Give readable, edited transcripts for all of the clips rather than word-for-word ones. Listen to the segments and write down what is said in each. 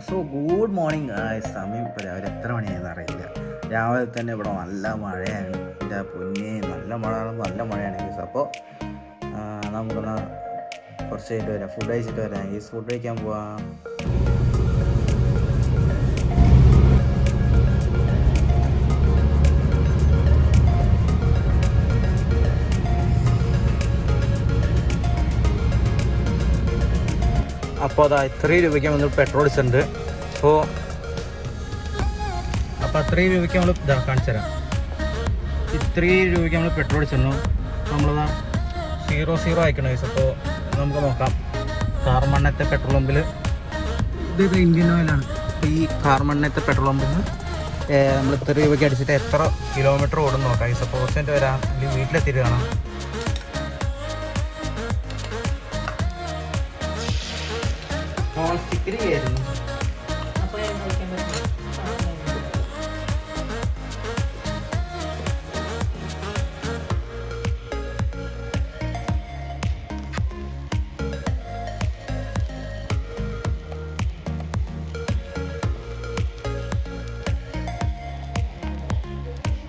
So good morning. സമയം ഇപ്പോൾ രാവിലെ എത്ര മണിയാണെന്ന് അറിയില്ല. രാവിലെ തന്നെ ഇവിടെ നല്ല മഴയാണ്. എൻ്റെ പൊന്നെ, നല്ല മഴയാണ് ഗൈസ്. അപ്പോൾ നമുക്കൊന്ന് കുറച്ച് കഴിഞ്ഞിട്ട് വരാം, ഫുഡ് കഴിച്ചിട്ട് വരാം ഗൈസ്. ഫുഡ് കഴിക്കാൻ പോവാം. അപ്പോൾ അതാ 3 രൂപയ്ക്ക് നമ്മൾ പെട്രോൾ അടിച്ചിട്ടുണ്ട്. അപ്പോൾ 3 രൂപയ്ക്ക് നമ്മൾ ഇതാ കാണിച്ചു തരാം. 3 രൂപയ്ക്ക് നമ്മൾ പെട്രോൾ അടിച്ചിരുന്നു. നമ്മളതാ 00 അയക്കണം ഗൈസ്. അപ്പോൾ നമുക്ക് നോക്കാം. കാർമണ്ണത്തെ പെട്രോൾ പമ്പിൽ ഇത് ഇന്ത്യൻ ഓയിലാണ്. അപ്പോൾ ഈ കാർമണ്ണത്തെ പെട്രോൾ പമ്പിൽ നമ്മൾ 3 രൂപയ്ക്ക് അടിച്ചിട്ട് എത്ര കിലോമീറ്റർ ഓടുന്നു നോക്കാം ഗൈസ്. അപ്പോൾ കുറച്ച് വരാം, അല്ലെങ്കിൽ വീട്ടിലെത്തിയിട്ട് കാണാം. നോൺ സ്റ്റിക്കിൽ ആയിരുന്നു.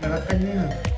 കിടക്കന്നെയാണ്.